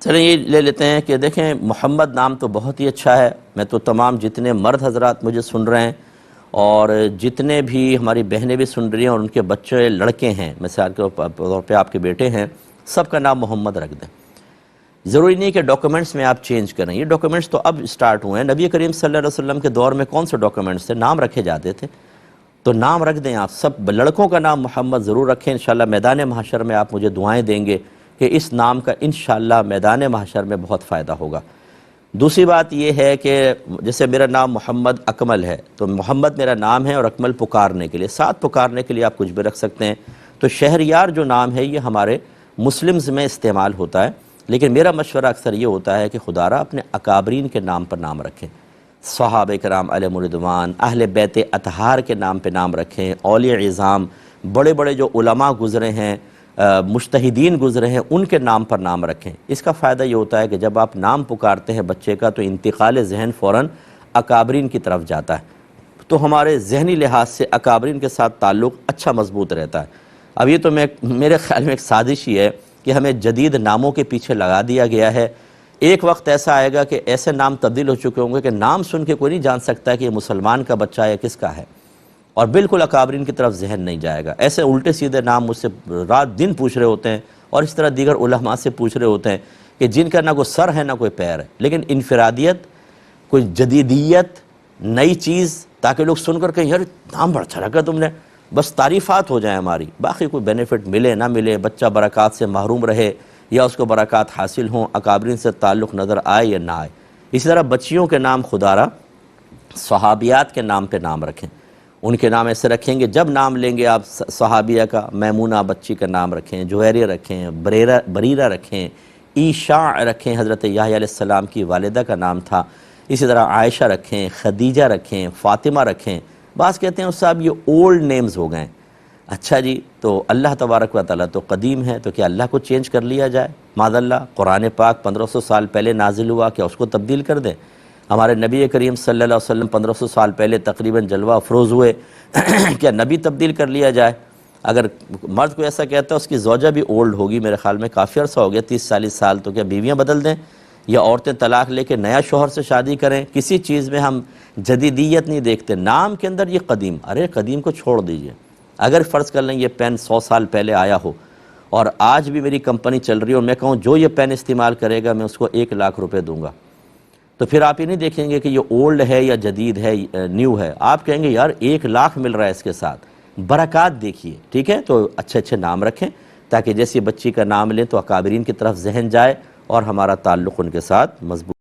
چلیں یہ لے لیتے ہیں کہ دیکھیں محمد نام تو بہت ہی اچھا ہے. میں تو تمام جتنے مرد حضرات مجھے سن رہے ہیں اور جتنے بھی ہماری بہنیں بھی سن رہی ہیں اور ان کے بچے لڑکے ہیں، مثال کے طور پہ آپ کے بیٹے ہیں، سب کا نام محمد رکھ دیں. ضروری نہیں کہ ڈاکومنٹس میں آپ چینج کریں، یہ ڈاکومنٹس تو اب سٹارٹ ہوئے ہیں. نبی کریم صلی اللہ علیہ وسلم کے دور میں کون سے ڈاکومنٹس تھے؟ نام رکھے جاتے تھے. تو نام رکھ دیں آپ. سب لڑکوں کا نام محمد ضرور رکھیں. انشاءاللہ میدان محشر میں آپ مجھے دعائیں دیں گے کہ اس نام کا انشاءاللہ میدان محشر میں بہت فائدہ ہوگا. دوسری بات یہ ہے کہ جیسے میرا نام محمد اکمل ہے، تو محمد میرا نام ہے اور اکمل پکارنے کے لیے، ساتھ پکارنے کے لیے آپ کچھ بھی رکھ سکتے ہیں. تو شہریار جو نام ہے یہ ہمارے مسلمز میں استعمال ہوتا ہے، لیکن میرا مشورہ اکثر یہ ہوتا ہے کہ خدا را اپنے اکابرین کے نام پر نام رکھیں. صحابہ کرام علیہم الرضوان، اہل بیت اطہار کے نام پہ نام رکھیں. اولیاء عظام، بڑے بڑے جو علماء گزرے ہیں، مجتہدین گزرے ہیں، ان کے نام پر نام رکھیں. اس کا فائدہ یہ ہوتا ہے کہ جب آپ نام پکارتے ہیں بچے کا تو انتقال ذہن فوراً اکابرین کی طرف جاتا ہے، تو ہمارے ذہنی لحاظ سے اکابرین کے ساتھ تعلق اچھا مضبوط رہتا ہے. اب یہ تو میرے خیال میں ایک سازش ہی ہے کہ ہمیں جدید ناموں کے پیچھے لگا دیا گیا ہے. ایک وقت ایسا آئے گا کہ ایسے نام تبدیل ہو چکے ہوں گے کہ نام سن کے کوئی نہیں جان سکتا کہ یہ مسلمان کا بچہ ہے کس کا ہے، اور بالکل اکابرین کی طرف ذہن نہیں جائے گا. ایسے الٹے سیدھے نام مجھ سے رات دن پوچھ رہے ہوتے ہیں، اور اس طرح دیگر علماء سے پوچھ رہے ہوتے ہیں کہ جن کا نہ کوئی سر ہے نہ کوئی پیر ہے، لیکن انفرادیت، کوئی جدیدیت، نئی چیز، تاکہ لوگ سن کر کہیں یار نام بڑا اچھا رکھا تم نے، بس تعریفات ہو جائیں ہماری، باقی کوئی بینیفٹ ملے نہ ملے، بچہ برکات سے محروم رہے یا اس کو برکات حاصل ہوں، اکابرین سے تعلق نظر آئے یا نہ آئے. اسی طرح بچیوں کے نام خدا را صحابیات کے نام پہ نام رکھیں. ان کے نام ایسے رکھیں گے، جب نام لیں گے آپ صحابیہ کا، میمونہ بچی کا نام رکھیں، جویریہ رکھیں، بریرہ رکھیں، عیشاء رکھیں، حضرت یحییٰ علیہ السلام کی والدہ کا نام تھا. اسی طرح عائشہ رکھیں، خدیجہ رکھیں، فاطمہ رکھیں. بعض کہتے ہیں صاحب یہ اولڈ نیمز ہو گئے. اچھا جی، تو اللہ تبارک و تعالیٰ تو قدیم ہے، تو کیا اللہ کو چینج کر لیا جائے؟ معاذ اللہ، قرآن پاک 1500 سال پہلے نازل ہوا، کیا اس کو تبدیل کر دیں؟ ہمارے نبی کریم صلی اللہ علیہ وسلم 1500 سال پہلے تقریباً جلوہ افروز ہوئے، کیا نبی تبدیل کر لیا جائے؟ اگر مرد کو ایسا کہتا ہے اس کی زوجہ بھی اولڈ ہوگی، میرے خیال میں کافی عرصہ ہو گیا 30-40 سال، تو کیا بیویاں بدل دیں یا عورتیں طلاق لے کے نیا شوہر سے شادی کریں؟ کسی چیز میں ہم جدیدیت نہیں دیکھتے. نام کے اندر یہ قدیم، ارے قدیم کو چھوڑ دیجئے. اگر فرض کر لیں یہ پین 100 سال پہلے آیا ہو اور آج بھی میری کمپنی چل رہی ہے اور میں کہوں جو یہ پین استعمال کرے گا میں اس کو 1 لاکھ روپے دوں گا، تو پھر آپ یہ نہیں دیکھیں گے کہ یہ اولڈ ہے یا جدید ہے، نیو ہے. آپ کہیں گے یار 1 لاکھ مل رہا ہے اس کے ساتھ، برکات دیکھیے. ٹھیک ہے، تو اچھے اچھے نام رکھیں تاکہ جیسی بچی کا نام لیں تو اکابرین کی طرف ذہن جائے اور ہمارا تعلق ان کے ساتھ مضبوط